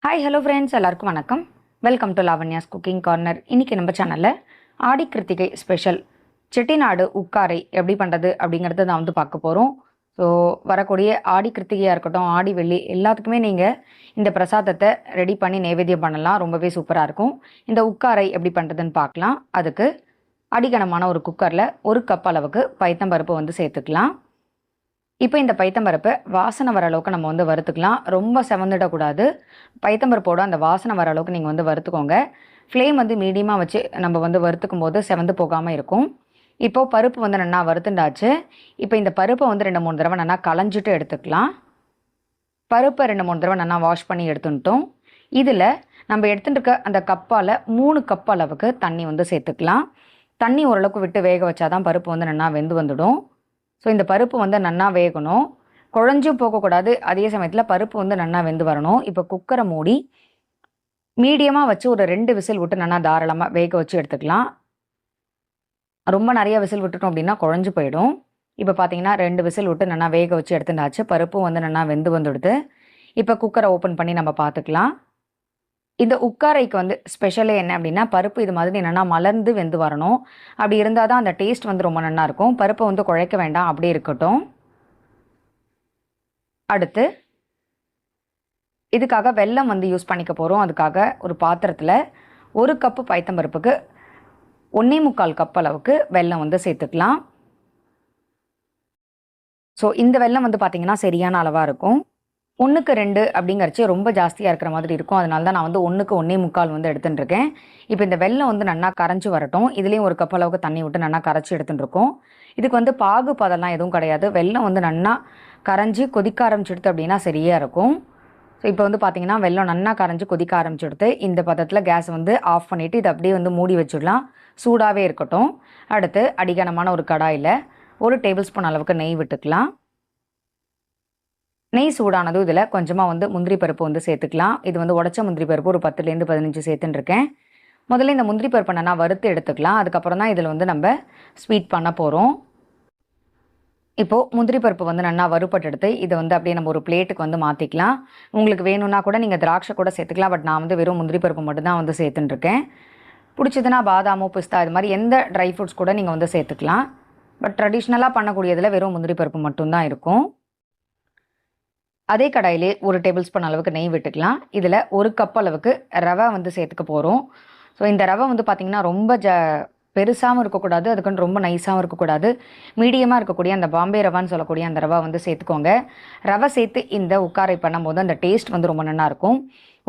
Hi hello friends, எல்லாருக்கும் வணக்கம். Welcome to Lavanya's cooking corner. இன்றைக்கி நம்ம சேனலில் ஆடி கிருத்திகை ஸ்பெஷல் செட்டிநாடு உக்காரை எப்படி பண்ணுறது அப்படிங்கிறத நான் வந்து பார்க்க போகிறோம். ஸோ வரக்கூடிய ஆடி கிருத்திகையாக இருக்கட்டும், ஆடி வெள்ளி எல்லாத்துக்குமே நீங்கள் இந்த பிரசாதத்தை ரெடி பண்ணி நைவேத்தியம் பண்ணலாம். ரொம்பவே சூப்பராக இருக்கும். இந்த உக்காரை எப்படி பண்ணுறதுன்னு பார்க்கலாம். அதுக்கு அடிகனமான ஒரு குக்கரில் 1 கப் அளவுக்கு பைத்தம்பருப்பு வந்து சேர்த்துக்கலாம். இப்போ இந்த பைத்தம்பருப்பை வாசனை வர அளவுக்கு நம்ம வந்து வறுத்துக்கலாம். ரொம்ப செவந்துடக்கூடாது. பைத்தம்பருப்போட அந்த வாசனை வர அளவுக்கு நீங்கள் வந்து வறுத்துக்கோங்க. ஃப்ளேம் வந்து மீடியமாக வச்சு நம்ம வந்து வறுத்துக்கும் போது செவந்து போகாமல் இருக்கும். இப்போது பருப்பு வந்து நல்லா வறுத்துண்டாச்சு. இப்போ இந்த பருப்பை வந்து 2-3 தடவை நல்லா களைஞ்சிட்டு எடுத்துக்கலாம். பருப்பை 2-3 தடவை நல்லா வாஷ் பண்ணி எடுத்துட்டோம். இதில் நம்ம எடுத்துகிட்டு இருக்க அந்த கப்பால் 3 கப் அளவுக்கு தண்ணி வந்து சேர்த்துக்கலாம். தண்ணி ஓரளவுக்கு விட்டு வேக வச்சா தான் பருப்பு வந்து நல்லா வெந்து வந்துடும். ஸோ இந்த பருப்பு வந்து நன்னா வேகணும், குழஞ்சும் போகக்கூடாது. அதே சமயத்தில் பருப்பு வந்து நன்னா வெந்து வரணும். இப்போ குக்கரை மூடி மீடியமாக வச்சு ஒரு 2 விசில் விட்டு நல்லா தாராளமாக வேக வச்சு எடுத்துக்கலாம். ரொம்ப நிறைய விசில் விட்டுட்டோம் அப்படின்னா குழஞ்சு போயிடும். இப்போ பார்த்தீங்கன்னா 2 விசில் விட்டு நல்லா வேக வச்சு எடுத்துட்டாச்சு. பருப்பும் வந்து நல்லா வெந்து வந்துடுது. இப்போ குக்கரை ஓப்பன் பண்ணி நம்ம பார்த்துக்கலாம். இந்த உக்காரைக்கு வந்து ஸ்பெஷலே என்ன அப்படின்னா, பருப்பு இது மாதிரி என்னென்னா மலர்ந்து வெந்து வரணும். அப்படி இருந்தால் தான் அந்த டேஸ்ட் வந்து ரொம்ப நல்லாயிருக்கும். பருப்பை வந்து குழைக்க வேண்டாம், அப்படியே இருக்கட்டும். அடுத்து இதுக்காக வெல்லம் வந்து யூஸ் பண்ணிக்க போகிறோம். அதுக்காக ஒரு பாத்திரத்தில் 1 கப்பு பைத்தம்பருப்புக்கு 1.25 கப் அளவுக்கு வெல்லம் வந்து சேர்த்துக்கலாம். ஸோ இந்த வெல்லம் வந்து பார்த்திங்கன்னா சரியான அளவாக இருக்கும். 1க்கு 2 அப்படிங்கிறச்சு ரொம்ப ஜாஸ்தியாக இருக்கிற மாதிரி இருக்கும். அதனால தான் நான் வந்து 1க்கு 1.25 வந்து எடுத்துட்டுருக்கேன். இப்போ இந்த வெல்லம் வந்து நல்லா கரைஞ்சி வரட்டும். இதுலேயும் 1 கப் அளவுக்கு தண்ணி விட்டு நல்லா கரைச்சி எடுத்துட்டுருக்கோம். இதுக்கு வந்து பாகு பதெல்லாம் எதுவும் கிடையாது. வெல்லம் வந்து நல்லா கரைஞ்சி கொதிக்க ஆரம்பிச்சுடுத்து அப்படின்னா சரியாக இருக்கும். ஸோ இப்போ வந்து பார்த்திங்கன்னா வெல்லம் நல்லா கரைஞ்சி கொதிக்க ஆரம்பிச்சுடுத்து. இந்த பதத்தில் கேஸ் வந்து ஆஃப் பண்ணிவிட்டு இதை அப்படியே வந்து மூடி வச்சுடலாம். சூடாகவே இருக்கட்டும். அடுத்து அடிகனமான ஒரு கடாயில் 1 டேபிள் ஸ்பூன் அளவுக்கு நெய் விட்டுக்கலாம். நெய் சூடானதும் இதில் கொஞ்சமாக வந்து முந்திரி பருப்பு வந்து சேர்த்துக்கலாம். இது வந்து உடச்ச முந்திரி பருப்பு ஒரு 10லேருந்து 15 சேர்த்துட்டுருக்கேன். முதல்ல இந்த முந்திரி பருப்பை நல்லா வறுத்து எடுத்துக்கலாம். அதுக்கப்புறம் தான் இதில் வந்து நம்ம ஸ்வீட் பண்ண போகிறோம். இப்போது முந்திரி பருப்பு வந்து நல்லா வறுப்பட்டு எடுத்து இதை வந்து அப்படியே நம்ம ஒரு பிளேட்டுக்கு வந்து மாற்றிக்கலாம். உங்களுக்கு வேணும்னா கூட நீங்கள் திராட்சை கூட சேர்த்துக்கலாம். பட் நான் வந்து வெறும் முந்திரி பருப்பு மட்டும்தான் வந்து சேர்த்துட்டுருக்கேன். பிடிச்சதுன்னா பாதாமோ பிஸ்தா இது மாதிரி எந்த ட்ரை ஃப்ரூட்ஸ் கூட நீங்கள் வந்து சேர்த்துக்கலாம். பட் ட்ரெடிஷ்னலாக பண்ணக்கூடியதில் வெறும் முந்திரி பருப்பு மட்டும்தான் இருக்கும். அதே கடாயிலே 1 டேபிள் ஸ்பூன் அளவுக்கு நெய் விட்டுக்கலாம். இதில் 1 கப் அளவுக்கு ரவை வந்து சேர்த்துக்க போகிறோம். ஸோ இந்த ரவை வந்து பார்த்திங்கன்னா ரொம்ப பெருசாகவும் இருக்கக்கூடாது, அதுக்குன்னு ரொம்ப நைஸாகவும் இருக்கக்கூடாது. மீடியமாக இருக்கக்கூடிய அந்த பாம்பே ரவான்னு சொல்லக்கூடிய அந்த ரவை வந்து சேர்த்துக்கோங்க. ரவை சேர்த்து இந்த உக்காரை பண்ணும்போது அந்த டேஸ்ட் வந்து ரொம்ப நல்லாயிருக்கும்.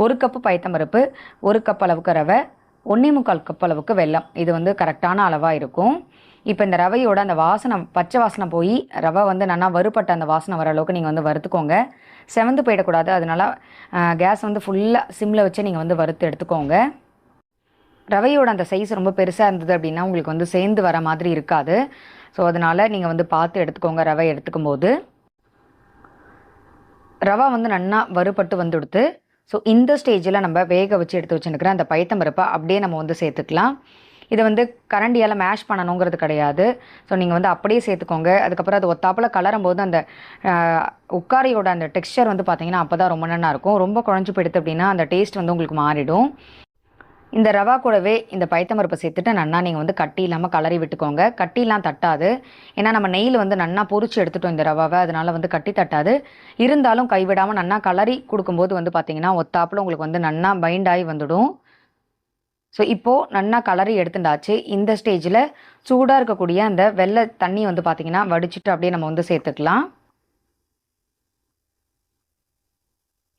1 கப்பு பைத்தம்பருப்பு, 1 கப் அளவுக்கு ரவை, 1.25 கப் அளவுக்கு வெல்லம். இது வந்து கரெக்டான அளவாக இருக்கும். இப்போ இந்த ரவையோட அந்த வாசனை பச்சை வாசனை போய் ரவை வந்து நல்லா வறுப்பட்ட அந்த வாசனை வர அளவுக்கு நீங்கள் வந்து வறுத்துக்கோங்க. செவந்து போயிடக்கூடாது. அதனால் கேஸ் வந்து ஃபுல்லாக சிம்மில் வச்சு நீங்கள் வந்து வறுத்து எடுத்துக்கோங்க. ரவையோட அந்த சைஸ் ரொம்ப பெருசாக இருந்தது அப்படின்னா உங்களுக்கு வந்து சேர்ந்து வர மாதிரி இருக்காது. ஸோ அதனால் நீங்கள் வந்து பார்த்து எடுத்துக்கோங்க. ரவை எடுத்துக்கும் போது ரவை வந்து நல்லா வறுப்பட்டு வந்துடுத்து. ஸோ இந்த ஸ்டேஜில் நம்ம வேக வச்சு எடுத்து வச்சுருக்கிற அந்த பைத்தம்பருப்பை அப்படியே நம்ம வந்து சேர்த்துக்கலாம். இதை வந்து கரண்டியால் மேஷ் பண்ணணுங்கிறது கிடையாது. ஸோ நீங்கள் வந்து அப்படியே சேர்த்துக்கோங்க. அதுக்கப்புறம் அது ஒத்தாப்பில் கலரும் போது அந்த உக்காரையோட அந்த டெக்ஸ்சர் வந்து பார்த்திங்கன்னா அப்போ தான் ரொம்ப நல்லா இருக்கும். ரொம்ப குழஞ்சி போயிடுது அப்படின்னா அந்த டேஸ்ட் வந்து உங்களுக்கு மாறிடும். இந்த ரவா கூடவே இந்த பைத்தம்பருப்பை சேர்த்துட்டு நல்லா நீங்கள் வந்து கட்டி இல்லாமல் கலரி விட்டுக்கோங்க. கட்டிலாம் தட்டாது. ஏன்னா நம்ம நெய்யில் வந்து நல்லா பொரிச்சு எடுத்துட்டோம் இந்த ரவாவை. அதனால் வந்து கட்டி தட்டாது. இருந்தாலும் கைவிடாமல் நல்லா கலரி கொடுக்கும்போது வந்து பார்த்திங்கன்னா ஒத்தாப்பில் உங்களுக்கு வந்து நல்லா பைண்ட் ஆகி வந்துடும். ஸோ இப்போது நல்லா கலரி எடுத்துட்டாச்சு. இந்த ஸ்டேஜில் சூடாக இருக்கக்கூடிய அந்த வெள்ளை தண்ணி வந்து பார்த்திங்கன்னா வடிச்சிட்டு அப்படியே நம்ம வந்து சேர்த்துக்கலாம்.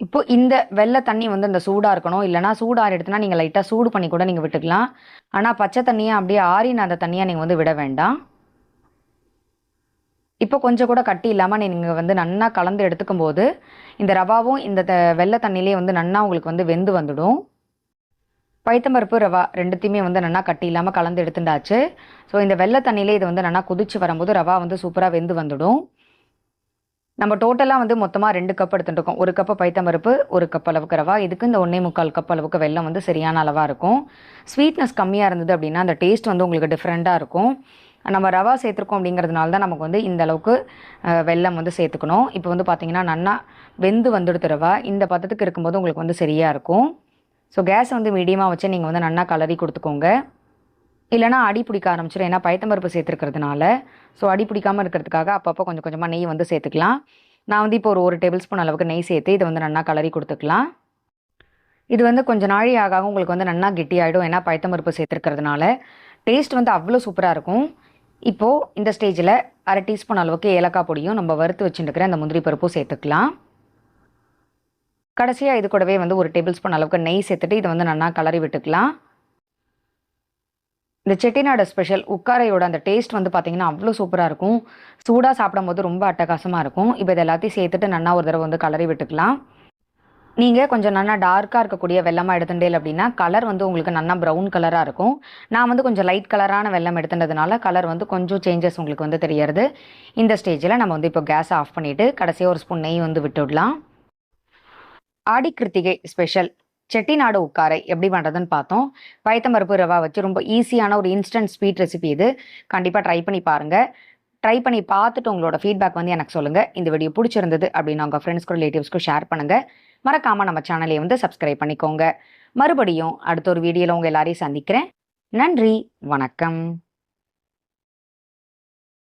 இப்போது இந்த வெள்ளை தண்ணி வந்து இந்த சூடாக இருக்கணும். இல்லைனா சூடாக எடுத்துனா நீங்கள் லைட்டாக சூடு பண்ணி கூட நீங்கள் விட்டுக்கலாம். ஆனால் பச்சை தண்ணியை அப்படியே ஆறின அந்த தண்ணியை நீங்கள் வந்து விட வேண்டாம். இப்போ கொஞ்சம் கூட கட்டி இல்லாமல் நீங்கள் வந்து நல்லா கலந்து எடுத்துக்கும் போது இந்த ரவாவும் இந்த வெள்ளை தண்ணியிலே வந்து நல்லா உங்களுக்கு வந்து வெந்து வந்துடும். பைத்தம்பருப்பு ரவா ரெண்டுத்தையுமே வந்து நல்லா கட்டி இல்லாமல் கலந்து எடுத்துட்டாச்சு. ஸோ இந்த வெள்ளை தண்ணியிலே இது வந்து நல்லா கொதிச்சு வரும்போது ரவா வந்து சூப்பராக வெந்து வந்துடும். நம்ம டோட்டலாக வந்து மொத்தமாக 2 கப் எடுத்துட்டுருக்கோம். 1 கப்பு பைத்தம்பருப்பு, 1 கப் அளவுக்கு ரவா. இதுக்கு இந்த 1.25 கப் அளவுக்கு வெல்லம் வந்து சரியான அளவாக இருக்கும். ஸ்வீட்னஸ் கம்மியாக இருந்தது அப்படின்னா அந்த டேஸ்ட் வந்து உங்களுக்கு டிஃப்ரெண்ட்டாக இருக்கும். நம்ம ரவா சேர்த்துருக்கோம் அப்படிங்கிறதுனால தான் நமக்கு வந்து இந்த அளவுக்கு வெல்லம் வந்து சேர்த்துக்கணும். இப்போ வந்து பார்த்திங்கன்னா நல்லா வெந்து வந்துடுது ரவா. இந்த பதத்துக்கு இருக்கும்போது உங்களுக்கு வந்து சரியாக இருக்கும். ஸோ கேஸ் வந்து மீடியமாக வச்சு நீங்கள் வந்து நல்லா கலரி கொடுத்துக்கோங்க. இல்லைனா அடி பிடிக்க ஆரம்பிச்சிடும். ஏன்னா பயத்தம்பருப்பு சேர்த்துருக்கிறதுனால. ஸோ அடி பிடிக்காமல் இருக்கிறதுக்காக அப்பப்போ கொஞ்சம் கொஞ்சமாக நெய் வந்து சேர்த்துக்கலாம். நான் வந்து இப்போ ஒரு டேபிள் ஸ்பூன் அளவுக்கு நெய் சேர்த்து இதை வந்து நல்லா கலரி கொடுத்துக்கலாம். இது வந்து கொஞ்சம் நாழி ஆக உங்களுக்கு வந்து நல்லா கெட்டியாகிடும். ஏன்னா பயத்தம்பருப்பு சேர்த்துருக்கிறதுனால டேஸ்ட் வந்து அவ்வளோ சூப்பராக இருக்கும். இப்போது இந்த ஸ்டேஜில் அரை டீஸ்பூன் அளவுக்கு ஏலக்காய் பொடியும் நம்ம வறுத்து வச்சுட்டுருக்கிற அந்த முந்திரி பருப்பும் சேர்த்துக்கலாம். கடைசியாக இது கூடவே வந்து ஒரு டேபிள் ஸ்பூன் அளவுக்கு நெய் சேர்த்துட்டு இதை வந்து நல்லா கலரி விட்டுக்கலாம். இந்த செட்டிநாடு ஸ்பெஷல் உக்காரையோட அந்த டேஸ்ட் வந்து பார்த்திங்கன்னா அவ்வளோ சூப்பராக இருக்கும். சூடாக சாப்பிடும்போது ரொம்ப அட்டகாசமாக இருக்கும். இப்போ இது எல்லாத்தையும் சேர்த்துட்டு நல்லா ஒரு தடவை வந்து கலரி விட்டுக்கலாம். நீங்கள் கொஞ்சம் நல்லா டார்க்காக இருக்கக்கூடிய வெல்லமாக எடுத்துட்டேன் அப்படின்னா கலர் வந்து உங்களுக்கு நல்லா ப்ரௌன் கலராக இருக்கும். நான் வந்து கொஞ்சம் லைட் கலரான வெல்லம் எடுத்துட்டதுனால கலர் வந்து கொஞ்சம் சேஞ்சஸ் உங்களுக்கு வந்து தெரியறது. இந்த ஸ்டேஜில் நம்ம வந்து இப்போ கேஸை ஆஃப் பண்ணிவிட்டு கடைசியாக ஒரு ஸ்பூன் நெய் வந்து விட்டுடலாம். ஆடி கிருத்திகை ஸ்பெஷல் செட்டிநாடு உக்காரை எப்படி பண்ணுறதுன்னு பார்த்தோம். பயத்தம்பருப்பு ரவா வச்சு ரொம்ப ஈஸியான ஒரு இன்ஸ்டன்ட் ஸ்வீட் ரெசிபி இது. கண்டிப்பாக ட்ரை பண்ணி பாருங்கள். ட்ரை பண்ணி பார்த்துட்டு உங்களோட ஃபீட்பேக் வந்து எனக்கு சொல்லுங்கள். இந்த வீடியோ பிடிச்சிருந்தது அப்படின்னா உங்கள் ஃப்ரெண்ட்ஸ்க்கும் ரிலேட்டிவ்ஸ்க்கும் ஷேர் பண்ணுங்கள். மறக்காமல் நம்ம சேனலை வந்து சப்ஸ்கிரைப் பண்ணிக்கோங்க. மறுபடியும் அடுத்த ஒரு வீடியோவில் உங்கள் எல்லாரையும் சந்திக்கிறேன். நன்றி, வணக்கம்.